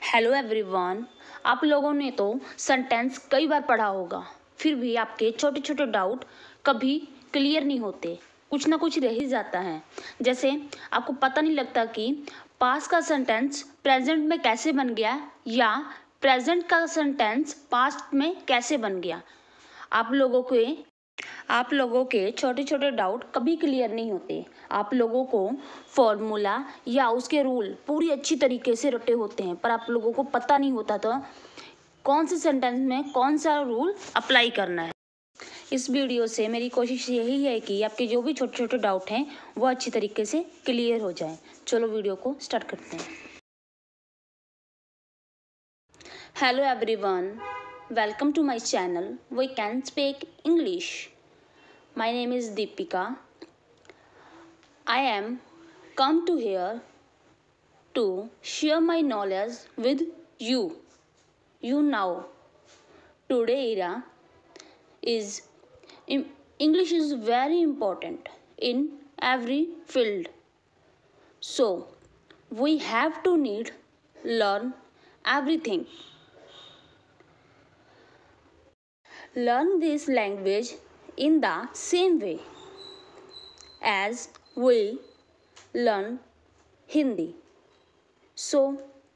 Hello everyone. आप लोगों ने तो सेंटेंस कई बार पढ़ा होगा, फिर भी आपके छोटे छोटे डाउट कभी क्लियर नहीं होते, कुछ ना कुछ रह ही जाता है। जैसे आपको पता नहीं लगता कि पास्ट का सेंटेंस प्रेजेंट में कैसे बन गया या प्रेजेंट का सेंटेंस पास्ट में कैसे बन गया। आप लोगों के छोटे छोटे डाउट कभी क्लियर नहीं होते। आप लोगों को फॉर्मूला या उसके रूल पूरी अच्छी तरीके से रटे होते हैं, पर आप लोगों को पता नहीं होता तो कौन से सेंटेंस में कौन सा रूल अप्लाई करना है। इस वीडियो से मेरी कोशिश यही है कि आपके जो भी छोटे छोटे डाउट हैं वो अच्छी तरीके से क्लियर हो जाए। चलो वीडियो को स्टार्ट करते हैं। Hello everyone, welcome to my channel we can speak English. My name is Deepika. I am come to here to share my knowledge with you. You know, today era is English is very important in every field. So we have to need learn everything. Learn this language in the same way as we learn Hindi. So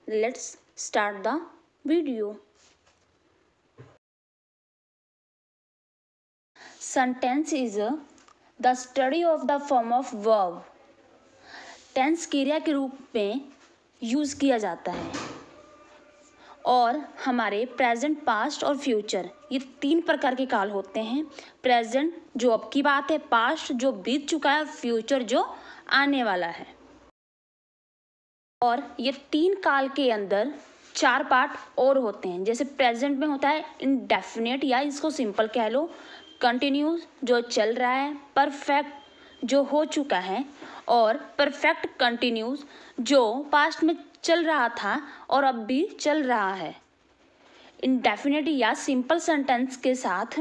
let's start the video. Sentence is the study of the form of verb. Tense क्रिया के रूप में use किया जाता है और हमारे present, past और फ्यूचर ये तीन प्रकार के काल होते हैं। प्रेजेंट जो अब की बात है, पास्ट जो बीत चुका है, फ्यूचर जो आने वाला है। और ये तीन काल के अंदर चार पार्ट और होते हैं। जैसे प्रेजेंट में होता है इंडेफिनिट या इसको सिंपल कह लो, कंटिन्यूस जो चल रहा है, परफेक्ट जो हो चुका है और परफेक्ट कंटिन्यूस जो पास्ट में चल रहा था और अब भी चल रहा है। इंडेफिनिट या सिंपल सेंटेंस के साथ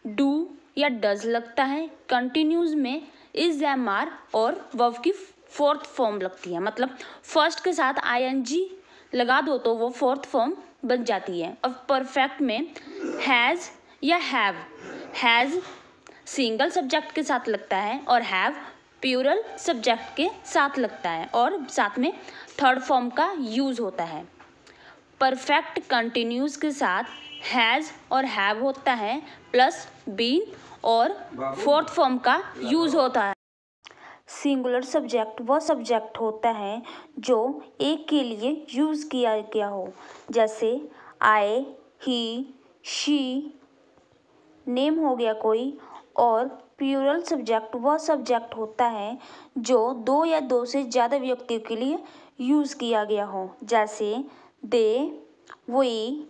डू या डज लगता है। कंटिन्यूस में इज, एम, आर और वर्ब की फोर्थ फॉर्म लगती है। मतलब फर्स्ट के साथ आईएनजी लगा दो तो वो फोर्थ फॉर्म बन जाती है। और परफेक्ट में हैज़ या हैज़ सिंगल सब्जेक्ट के साथ लगता है और हैव प्लूरल सब्जेक्ट के साथ लगता है और साथ में थर्ड फॉर्म का यूज़ होता है। परफेक्ट कंटिन्यूस के साथ हैज़ और हैव होता है प्लस बीन और फोर्थ फॉर्म का यूज़ होता है। सिंगुलर सब्जेक्ट वह सब्जेक्ट होता है जो एक के लिए यूज़ किया गया हो, जैसे आई, ही, शी, नेम हो गया कोई। और प्लूरल सब्जेक्ट वह सब्जेक्ट होता है जो दो या दो से ज़्यादा व्यक्तियों के लिए यूज़ किया गया हो, जैसे दे, वी।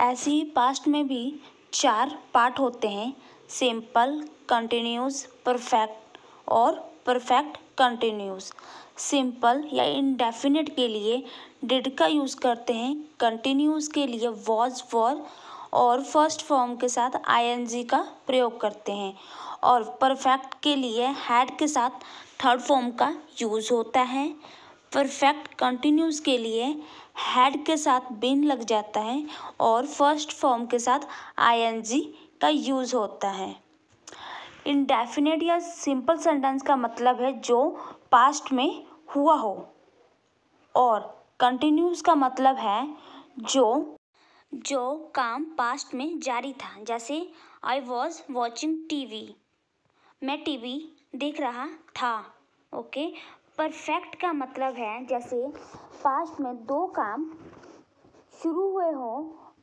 ऐसे ही पास्ट में भी चार पार्ट होते हैं, सिंपल, कंटिन्यूस, परफेक्ट और परफेक्ट कंटिन्यूस। सिंपल या इंडेफिनिट के लिए डिड का यूज़ करते हैं, कंटिन्यूस के लिए वॉज, वर और फर्स्ट फॉर्म के साथ आईएनजी का प्रयोग करते हैं। और परफेक्ट के लिए हैड के साथ थर्ड फॉर्म का यूज़ होता है। परफेक्ट कंटिन्यूस के लिए हैड के साथ बिन लग जाता है और फर्स्ट फॉर्म के साथ आईएनजी का यूज़ होता है। इंडेफिनिट या सिंपल सेंटेंस का मतलब है जो पास्ट में हुआ हो और कंटिन्यूस का मतलब है जो काम पास्ट में जारी था। जैसे आई वॉज वॉचिंग टीवी, मैं टीवी देख रहा था। ओके। परफेक्ट का मतलब है जैसे पास्ट में दो काम शुरू हुए हो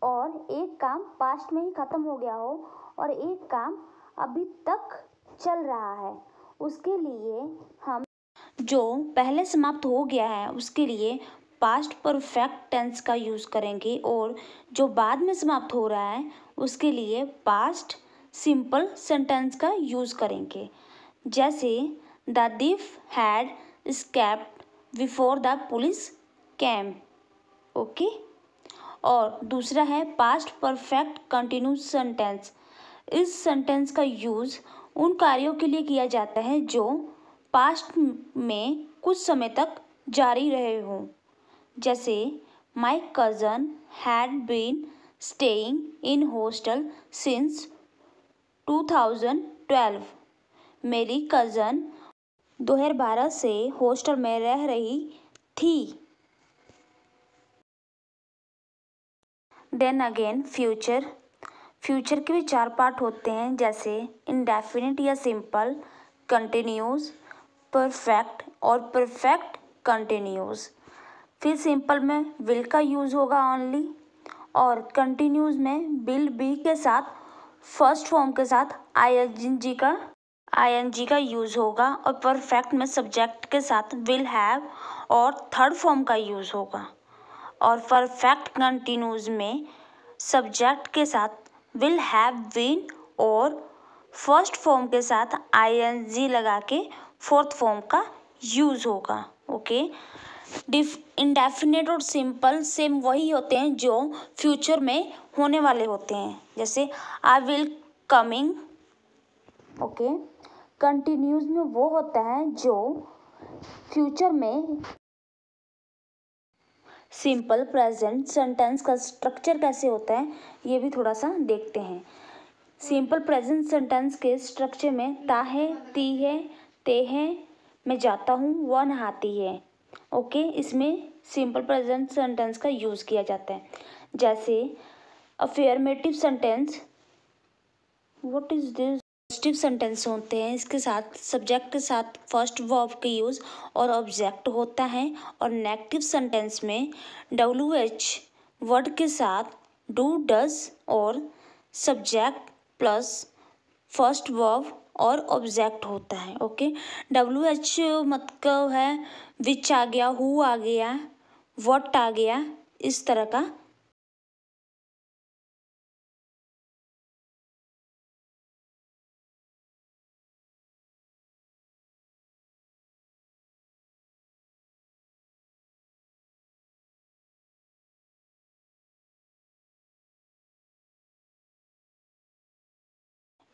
और एक काम पास्ट में ही ख़त्म हो गया हो और एक काम अभी तक चल रहा है, उसके लिए हम जो पहले समाप्त हो गया है उसके लिए पास्ट परफेक्ट टेंस का यूज़ करेंगे और जो बाद में समाप्त हो रहा है उसके लिए पास्ट सिंपल सेंटेंस का यूज़ करेंगे। जैसे the thief had escaped before the police came. Okay. और दूसरा है पास्ट परफेक्ट कंटिन्यूस सेंटेंस। इस सेंटेंस का यूज़ उन कार्यों के लिए किया जाता है जो पास्ट में कुछ समय तक जारी रहे हों। जैसे my cousin had been staying in hostel since 2012। मेरी कज़न 2012 से हॉस्टल में रह रही थी। देन अगेन फ्यूचर के भी 4 पार्ट होते हैं, जैसे इंडेफिनिट या सिंपल, कंटिन्यूस, परफेक्ट और परफेक्ट कंटिन्यूस। फिर सिंपल में विल का यूज़ होगा ओनली, और कंटिन्यूस में विल बी के साथ फर्स्ट फॉर्म के साथ आईएनजी का यूज़ होगा, और परफेक्ट में सब्जेक्ट के साथ विल हैव और थर्ड फॉर्म का यूज़ होगा, और परफेक्ट कंटिन्यूस में सब्जेक्ट के साथ विल हैव बीन और फर्स्ट फॉर्म के साथ आईएनजी लगा के फोर्थ फॉर्म का यूज़ होगा। ओके, इंडेफिनिट और सिंपल सेम वही होते हैं जो फ्यूचर में होने वाले होते हैं, जैसे I will coming. Okay, continuous में वो होता है जो फ्यूचर में। सिंपल प्रेजेंट सेंटेंस का स्ट्रक्चर कैसे होता है ये भी थोड़ा सा देखते हैं। सिंपल प्रेजेंट सेंटेंस के स्ट्रक्चर में ता है, ती है, ते है, मैं जाता हूँ, वह नहाती है। ओके, इसमें सिंपल प्रेजेंट सेंटेंस का यूज़ किया जाता है। जैसे affirmative sentence, what is this, positive sentence होते हैं, इसके साथ सब्जेक्ट के साथ फर्स्ट वर्ब का यूज़ और ऑब्जेक्ट होता है। और नेगेटिव सेंटेंस में WH वर्ड के साथ डू, डज और सब्जेक्ट प्लस फर्स्ट वर्ब और ऑब्जेक्ट होता है। ओके, WH मतलब है विच आ गया, हु आ गया, व्हाट आ गया, इस तरह का।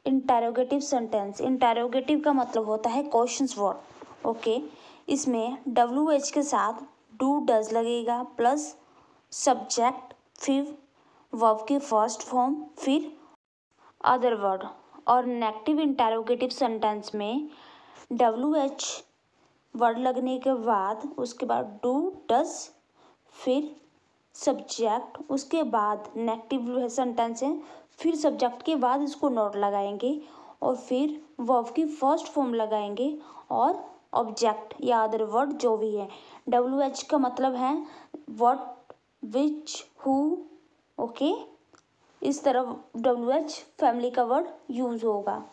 इंटेरोगेटिव सेंटेंस, इंटेरोगेटिव का मतलब होता है क्वेश्चंस वर्ड। ओके, इसमें WH के साथ डू, डज लगेगा प्लस सब्जेक्ट, फिर वर्ब की फर्स्ट फॉर्म, फिर अदर वर्ड। और नेगेटिव इंटेरोगेटिव सेंटेंस में WH वर्ड लगने के बाद उसके बाद डू, डज, फिर सब्जेक्ट, उसके बाद नेगेटिव सेंटेंस है, फिर सब्जेक्ट के बाद इसको नोट लगाएंगे और फिर वर्ब की फर्स्ट फॉर्म लगाएंगे और ऑब्जेक्ट या अदर वर्ड जो भी है। WH का मतलब है व्हाट, विच, हु। ओके, इस तरह WH फैमिली का वर्ड यूज होगा।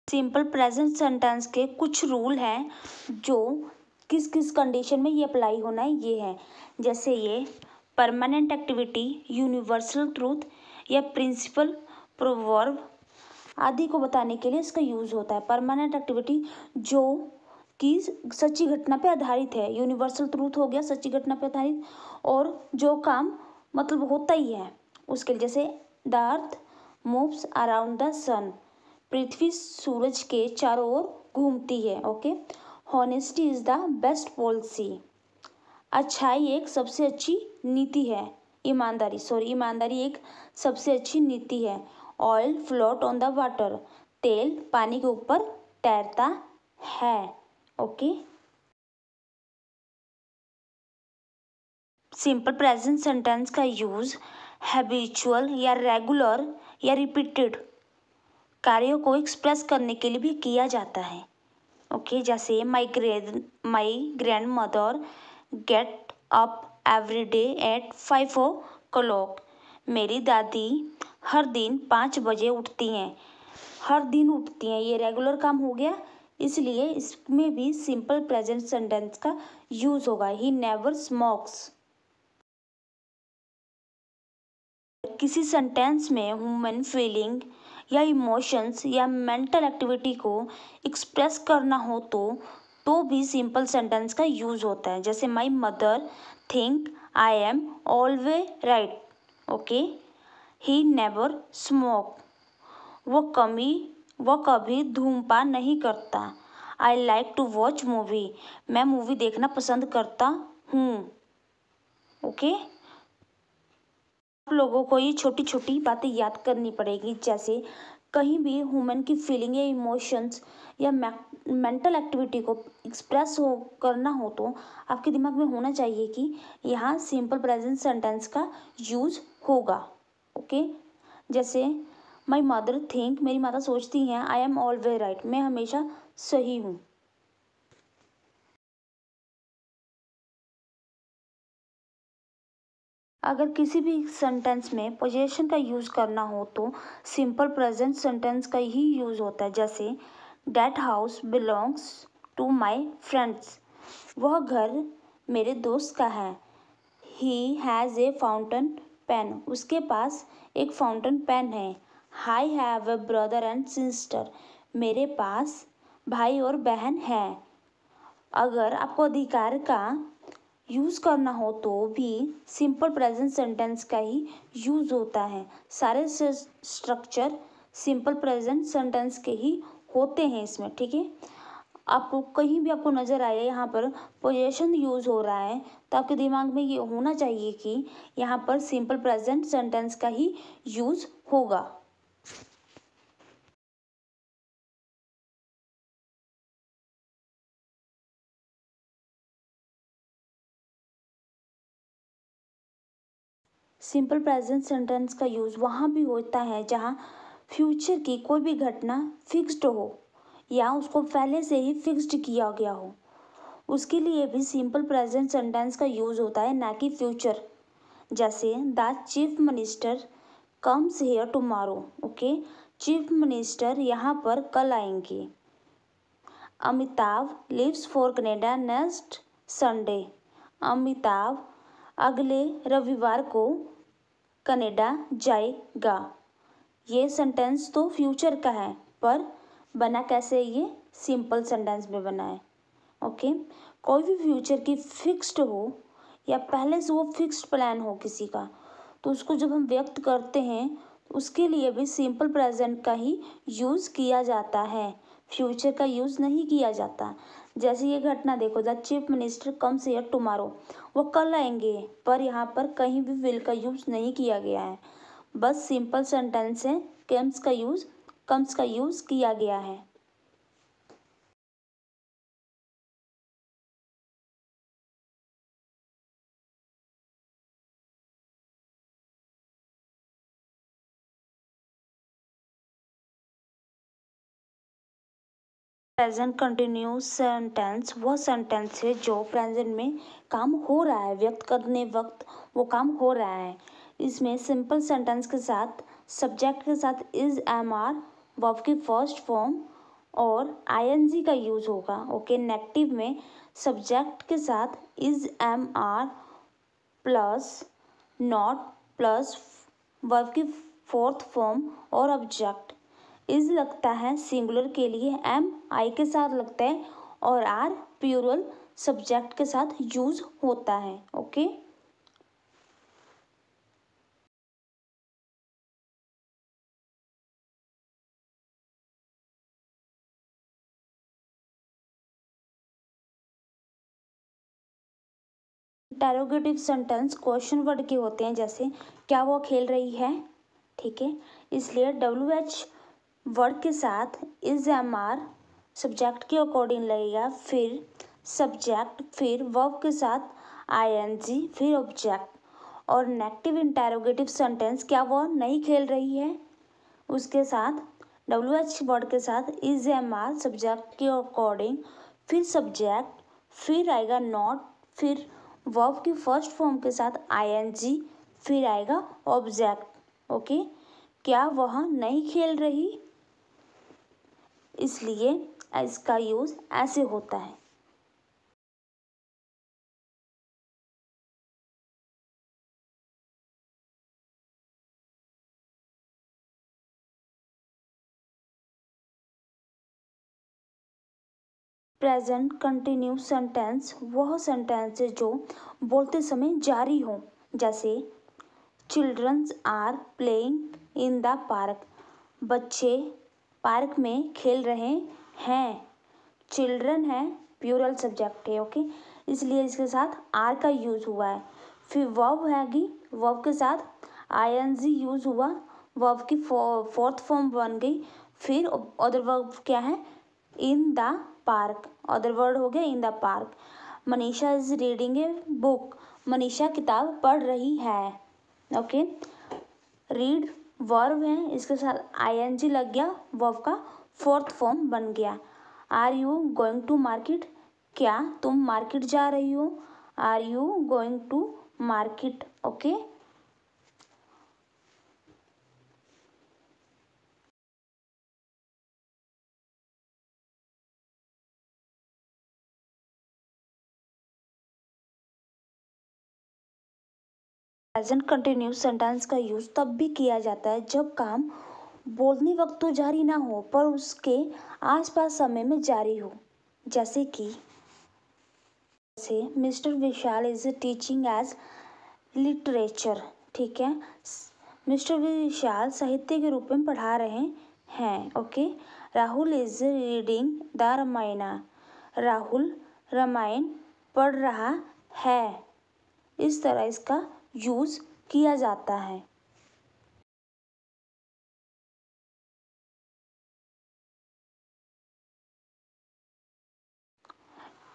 सिंपल प्रेजेंट सेंटेंस के कुछ रूल हैं जो किस किस कंडीशन में ये अप्लाई होना है, ये है। जैसे ये परमानेंट एक्टिविटी, यूनिवर्सल ट्रूथ या प्रिंसिपल, प्रोवर्ब आदि को बताने के लिए इसका यूज़ होता है। परमानेंट एक्टिविटी जो कि सच्ची घटना पे आधारित है, यूनिवर्सल ट्रूथ हो गया सच्ची घटना पे आधारित, और जो काम मतलब होता ही है उसके लिए, जैसे the earth moves around the sun, पृथ्वी सूरज के चारों ओर घूमती है। Okay, honesty is the best policy, अच्छाई एक सबसे अच्छी नीति है। ईमानदारी एक सबसे अच्छी नीति है। Oil float on the water, तेल पानी के ऊपर तैरता है। ओके, सिंपल प्रेजेंट सेंटेंस का यूज हैबिचुअल या रेगुलर या रिपीटेड कार्यों को एक्सप्रेस करने के लिए भी किया जाता है। ओके, जैसे my grand mother get up every day at 5 o'clock, मेरी दादी हर दिन 5 बजे उठती हैं। हर दिन उठती हैं, ये रेगुलर काम हो गया, इसलिए इसमें भी सिंपल प्रेजेंट सेंटेंस का यूज होगा। He never smokes. किसी सेंटेंस में ह्यूमन फीलिंग या इमोशंस या मेंटल एक्टिविटी को एक्सप्रेस करना हो तो तो भी सिंपल सेंटेंस का यूज़ होता है। जैसे my mother think I am always right. Okay, he never smoke, वो कभी धूम्रपान नहीं करता। I like to watch movie, मैं मूवी देखना पसंद करता हूँ। ओके, आप लोगों को ये छोटी छोटी बातें याद करनी पड़ेगी। जैसे कहीं भी ह्यूमन की फीलिंग या इमोशंस या मेंटल एक्टिविटी को एक्सप्रेस हो करना हो तो आपके दिमाग में होना चाहिए कि यहाँ सिंपल प्रेजेंट सेंटेंस का यूज़ होगा। ओके, जैसे माई मदर थिंक, मेरी माता सोचती हैं, आई एम ऑलवेज राइट, मैं हमेशा सही हूँ। अगर किसी भी सेंटेंस में पोजीशन का यूज़ करना हो तो सिंपल प्रेजेंट सेंटेंस का ही यूज़ होता है। जैसे that house belongs to my friends, वह घर मेरे दोस्त का है। He has a fountain pen, उसके पास एक फाउंटेन पेन है। I have a brother and sister, मेरे पास भाई और बहन है। अगर आपको अधिकार का यूज़ करना हो तो भी सिंपल प्रेजेंट सेंटेंस का ही यूज़ होता है। सारे स्ट्रक्चर सिंपल प्रेजेंट सेंटेंस के ही होते हैं इसमें। ठीक है, आपको कहीं भी आपको नज़र आए यहाँ पर पोजीशन यूज़ हो रहा है तो आपके दिमाग में ये होना चाहिए कि यहाँ पर सिंपल प्रेजेंट सेंटेंस का ही यूज़ होगा। सिंपल प्रेजेंट सेंटेंस का यूज़ वहाँ भी होता है जहाँ फ्यूचर की कोई भी घटना फिक्स्ड हो या उसको पहले से ही फिक्स्ड किया गया हो, उसके लिए भी सिंपल प्रेजेंट सेंटेंस का यूज़ होता है, ना कि फ्यूचर। जैसे the chief minister comes here tomorrow. Okay, chief minister यहाँ पर कल आएंगे। Amitabh lives for Canada next Sunday, Amitabh अगले रविवार को कनाडा जाएगा। ये सेंटेंस तो फ्यूचर का है पर बना कैसे, ये सिंपल सेंटेंस में बना है। ओके, कोई भी फ्यूचर की फिक्स्ड हो या पहले से वो फिक्स्ड प्लान हो किसी का, तो उसको जब हम व्यक्त करते हैं उसके लिए भी सिंपल प्रेजेंट का ही यूज़ किया जाता है, फ्यूचर का यूज़ नहीं किया जाता। जैसे ये घटना देखो, the chief minister comes here tomorrow, वो कल आएंगे, पर यहाँ पर कहीं भी विल का यूज़ नहीं किया गया है, बस सिंपल सेंटेंस है, कम्स का यूज़ किया गया है। प्रेजेंट कंटिन्यूस सेंटेंस वो सेंटेंस है जो प्रेजेंट में काम हो रहा है, व्यक्त करने वक्त वो काम हो रहा है। इसमें सिंपल सेंटेंस के साथ सब्जेक्ट के साथ इज एम आर वर्ब की फर्स्ट फॉर्म और आईएनजी का यूज होगा। ओके, नेगेटिव में सब्जेक्ट के साथ is am are plus not plus verb की फोर्थ फॉर्म और ऑब्जेक्ट। इज लगता है सिंगुलर के लिए एम आई के साथ लगता है और आर प्लूरल सब्जेक्ट के साथ यूज होता है। Okay, interrogative sentence question word के होते हैं। जैसे क्या वो खेल रही है, ठीक है, इसलिए डब्ल्यू एच वर्ड के साथ इज एम आर सब्जेक्ट के अकॉर्डिंग लगेगा, फिर सब्जेक्ट, फिर वर्ब के साथ आई एन जी, फिर ऑब्जेक्ट। और नेगेटिव इंटेरोगेटिव सेंटेंस क्या वो नहीं खेल रही है, उसके साथ डब्ल्यू एच वर्ड के साथ इज एम आर सब्जेक्ट के अकॉर्डिंग, फिर सब्जेक्ट, फिर आएगा नॉट, फिर वर्ब की फर्स्ट फॉर्म के साथ आई एन जी, फिर आएगा ऑब्जेक्ट। ओके, क्या वह नहीं खेल रही, इसलिए इसका यूज़ ऐसे होता है। प्रेजेंट कंटिन्यूस सेंटेंस वह सेंटेंस है जो बोलते समय जारी हो, जैसे childrens are playing in the park, बच्चे पार्क में खेल रहे हैं। चिल्ड्रन है प्लूरल सब्जेक्ट है, ओके, इसलिए इसके साथ आर का यूज हुआ है। फिर वर्ब हैगी, वर्ब के साथ आईएनजी यूज हुआ, वर्ब की फोर्थ फॉर्म बन गई। फिर अदर वर्ब क्या है, इन द पार्क, अदर वर्ड हो गया इन the park. Manisha is reading a book, Manisha किताब पढ़ रही है, ओके। रीड वर्ब है, इसके साथ आईएनजी लग गया, वर्ब का फोर्थ फॉर्म बन गया। Are you going to market, क्या तुम मार्केट जा रही हो, are you going to market, okay. Present continuous sentence का यूज तब भी किया जाता है जब काम बोलने वक्त तो जारी ना हो पर उसके आसपास समय में जारी हो, जैसे कि mister Vishal is teaching as literature, ठीक है, मिस्टर विशाल साहित्य के रूप में पढ़ा रहे हैं, okay. Rahul is reading the Ramayan, Rahul Ramayan पढ़ रहा है। इस तरह इसका यूज किया जाता है।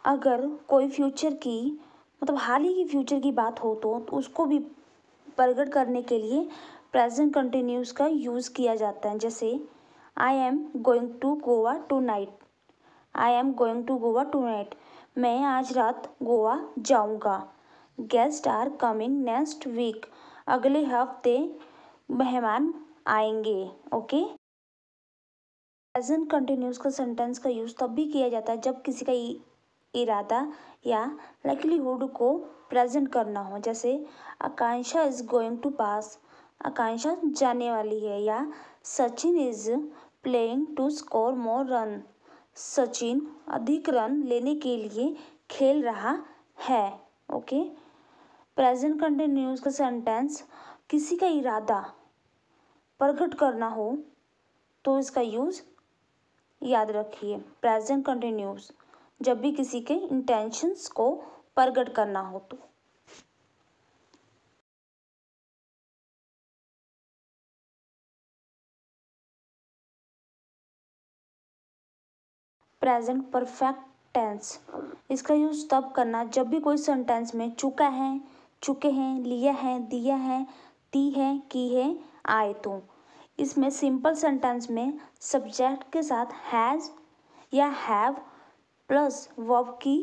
अगर कोई फ्यूचर की मतलब हाल ही की फ्यूचर की बात हो तो उसको भी प्रकट करने के लिए प्रेजेंट कंटिन्यूस का यूज़ किया जाता है, जैसे I am going to Goa tonight, I am going to Goa tonight, मैं आज रात गोवा जाऊंगा। Guest are coming next week, अगले हफ्ते मेहमान आएंगे, ओके। प्रेजेंट कंटिन्यूस का सेंटेंस का यूज़ तब भी किया जाता है जब किसी का इरादा या लाइक्लीहुड को प्रेजेंट करना हो, जैसे Akanksha is going to pass, Akanksha जाने वाली है, या Sachin is playing to score more run, Sachin अधिक रन लेने के लिए खेल रहा है, ओके। प्रेजेंट कंटिन्यूस का सेंटेंस किसी का इरादा प्रकट करना हो तो इसका यूज़ याद रखिए, प्रेजेंट कंटिन्यूस, जब भी किसी के इंटेंशंस को प्रकट करना हो तो। प्रेजेंट परफेक्ट टेंस, इसका यूज तब करना जब भी कोई सेंटेंस में चुका है, चुके हैं, लिया है, दिया है, दी है, की है आए तो। इसमें सिंपल सेंटेंस में सब्जेक्ट के साथ हैज़ या हैव प्लस वर्ब की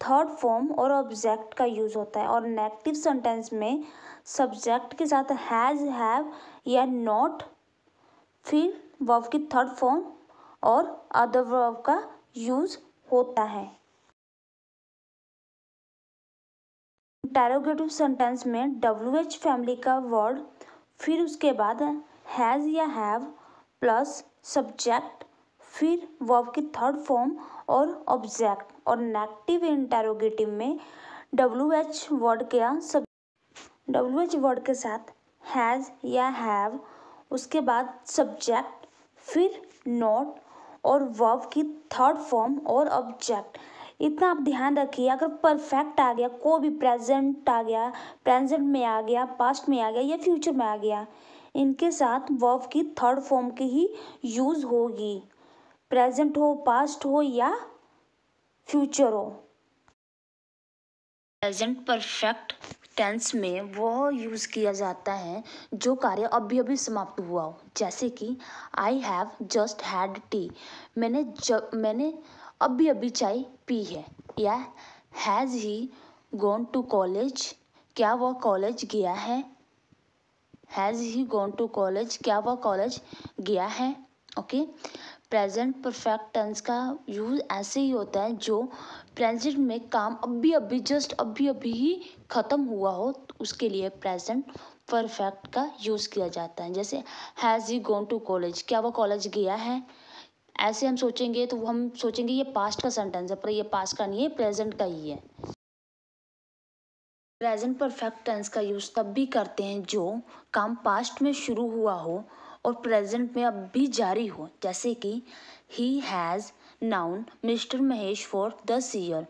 थर्ड फॉर्म और ऑब्जेक्ट का यूज होता है, और नेगेटिव सेंटेंस में सब्जेक्ट के साथ हैज, हैव या नॉट, फिर वर्ब की थर्ड फॉर्म और अदर वर्ब का यूज होता है। इंटेरोगेटिव सेंटेंस में WH फैमिली का वर्ड, फिर उसके बाद हैज़ या हैव प्लस सब्जेक्ट, फिर वर्ब की थर्ड फॉर्म और ऑब्जेक्ट, और नेगेटिव इंटेरोगेटिव में WH वर्ड के साथ हैज़ या हैव, उसके बाद सब्जेक्ट, फिर नॉट और वर्ब की थर्ड फॉर्म और ऑब्जेक्ट। इतना आप ध्यान रखिए, अगर परफेक्ट आ गया, कोई भी प्रेजेंट आ गया, प्रेजेंट में आ गया, पास्ट में आ गया या फ्यूचर में आ गया, इनके साथ वर्ब की थर्ड फॉर्म की ही यूज़ होगी, प्रेजेंट हो, पास्ट हो या फ्यूचर हो। प्रेजेंट परफेक्ट टेंस में वह यूज़ किया जाता है जो कार्य अभी अभी समाप्त हुआ हो, जैसे कि I have just had tea, मैंने अभी अभी चाय पी है, या has he gone to college, क्या वह कॉलेज गया है, has he gone to college, क्या वह कॉलेज गया है, ओके। प्रेजेंट परफेक्ट टेंस का यूज़ ऐसे ही होता है जो प्रेजेंट में काम अभी अभी जस्ट अभी अभी ही ख़त्म हुआ हो, तो उसके लिए प्रेजेंट परफेक्ट का यूज़ किया जाता है, जैसे has he gone to college, क्या वो कॉलेज गया है, ऐसे हम सोचेंगे तो हम सोचेंगे ये पास्ट का सेंटेंस है, पर ये पास्ट का नहीं है, प्रेजेंट का ही है। प्रेजेंट परफेक्ट टेंस का यूज़ तब भी करते हैं जो काम पास्ट में शुरू हुआ हो और प्रेजेंट में अब भी जारी हो, जैसे कि he has known mister Mahesh for 10 year.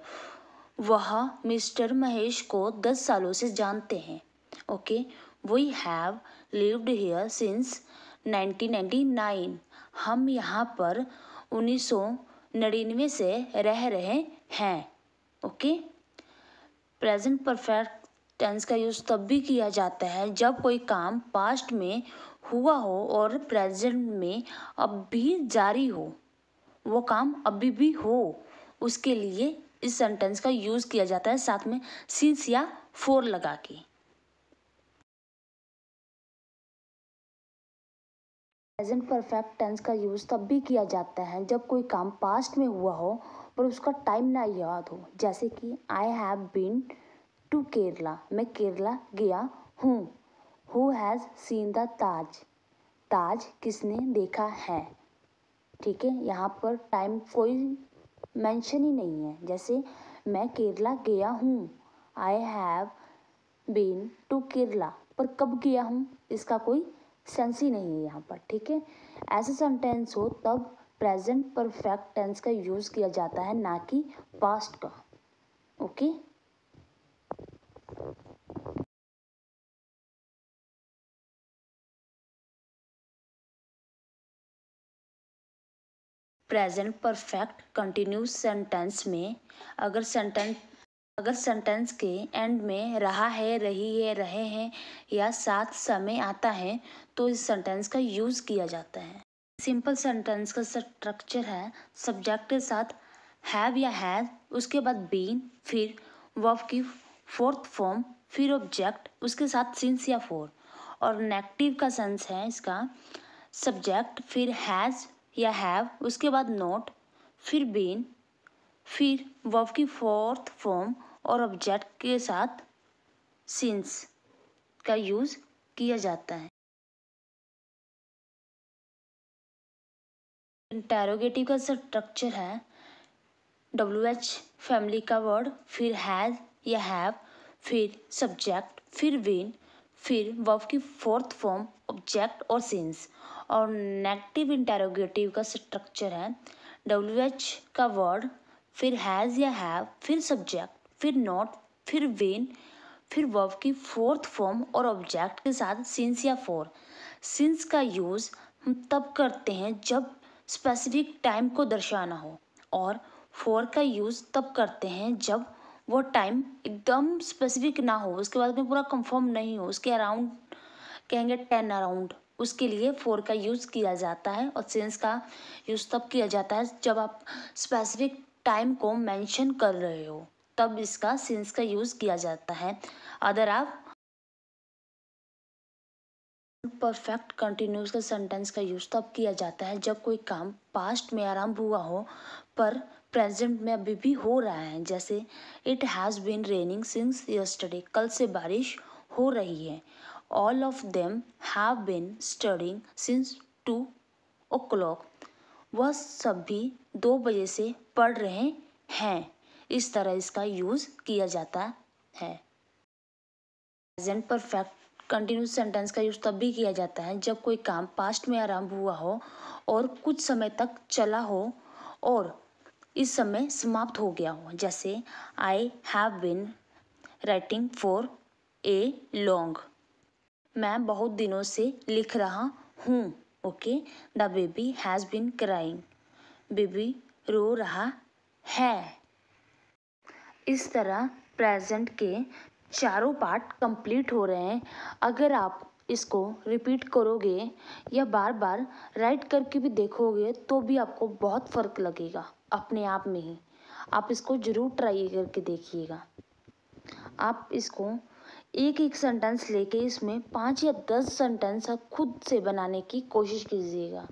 वह मिस्टर महेश को 10 सालों से जानते हैं। Okay, we have lived here since 1999। हम यहाँ पर 1999 से रह रहे हैं। ओके, प्रेजेंट परफेक्ट टेंस का यूज़ तब भी किया जाता है जब कोई काम पास्ट में हुआ हो और प्रेजेंट में अब भी जारी हो, वो काम अभी भी हो, उसके लिए इस सेंटेंस का यूज़ किया जाता है साथ में सिंस या फॉर लगा के। प्रेजेंट परफेक्ट टेंस का यूज़ तब भी किया जाता है जब कोई काम पास्ट में हुआ हो पर उसका टाइम ना याद हो, जैसे कि I have been to Kerala. मैं केरला गया हूँ। Who has seen the Taj. Taj किसने देखा है। ठीक है, यहाँ पर टाइम कोई मेंशन ही नहीं है, जैसे मैं केरला गया हूँ, I have been to Kerala, पर कब गया हूँ इसका कोई सेंस ही नहीं है यहाँ पर। ठीक है, ऐसे सेंटेंस हो तब प्रेजेंट परफेक्ट टेंस का यूज़ किया जाता है, ना कि पास्ट का। Okay, present perfect continuous sentence में अगर सेंटेंस के एंड में रहा है, रही है, रहे हैं या साथ समय आता है तो इस सेंटेंस का यूज़ किया जाता है। सिंपल सेंटेंस का स्ट्रक्चर है सब्जेक्ट के साथ हैव या हैज, उसके बाद बीन, फिर वर्ब की फोर्थ फॉर्म, फिर ऑब्जेक्ट, उसके साथ सिंस या फॉर। और नेगेटिव का सेंस है इसका सब्जेक्ट, फिर हैज़ या हैव, उसके बाद नॉट, फिर बीन, फिर वर्ब की फोर्थ फॉर्म और ऑब्जेक्ट के साथ सिंस का यूज़ किया जाता है। इंटेरोगेटिव का स्ट्रक्चर है WH फैमिली का वर्ड, फिर हैज़ या हैव, फिर सब्जेक्ट, फिर बीन, फिर वर्ब की फोर्थ फॉर्म, ऑब्जेक्ट और सिंस। और नेगेटिव इंटेरोगेटिव का स्ट्रक्चर है WH का वर्ड, फिर हैज़ या हैव, फिर सब्जेक्ट, फिर नॉट, फिर बीन, फिर वर्ब की फोर्थ फॉर्म और ऑब्जेक्ट के साथ सिंस या फॉर। सिंस का यूज़ हम तब करते हैं जब स्पेसिफिक टाइम को दर्शाना हो, और फॉर का यूज़ तब करते हैं जब वो टाइम एकदम स्पेसिफिक ना हो, उसके बाद में पूरा कंफर्म नहीं हो, उसके अराउंड कहेंगे 10 अराउंड, उसके लिए फॉर का यूज़ किया जाता है। और सिंस का यूज़ तब किया जाता है जब आप स्पेसिफिक टाइम को मेंशन कर रहे हो, तब इसका सिंस का यूज़ किया जाता है। अगर आप परफेक्ट कंटिन्यूस का सेंटेंस का यूज़ तब किया जाता है जब कोई काम पास्ट में आरंभ हुआ हो पर प्रेजेंट में अभी भी हो रहा है, जैसे it has been raining since yesterday. कल से बारिश हो रही है। All of them have been studying since 2 o'clock। वह सभी 2 बजे से पढ़ रहे हैं। इस तरह इसका यूज़ किया जाता है। प्रेजेंट परफेक्ट कंटिन्यूस सेंटेंस का यूज़ तब भी किया जाता है जब कोई काम पास्ट में आरंभ हुआ हो और कुछ समय तक चला हो और इस समय समाप्त हो गया हो, जैसे I have been writing for a long. मैं बहुत दिनों से लिख रहा हूँ। Okay, the baby has been crying. Baby रो रहा है। इस तरह प्रेजेंट के चारों पार्ट कंप्लीट हो रहे हैं। अगर आप इसको रिपीट करोगे या बार बार राइट करके भी देखोगे तो भी आपको बहुत फ़र्क लगेगा अपने आप में ही। आप इसको ज़रूर ट्राई करके देखिएगा। आप इसको एक एक सेंटेंस लेके इसमें 5 या 10 सेंटेंस आप खुद से बनाने की कोशिश कीजिएगा।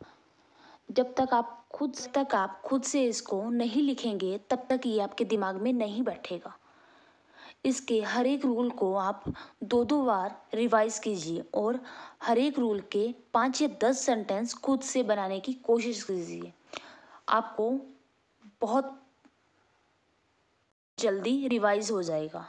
जब तक आप खुद से इसको नहीं लिखेंगे तब तक ये आपके दिमाग में नहीं बैठेगा। इसके हर एक रूल को आप 2-2 बार रिवाइज कीजिए और हर एक रूल के 5 या 10 सेंटेंस खुद से बनाने की कोशिश कीजिए। आपको बहुत जल्दी रिवाइज हो जाएगा।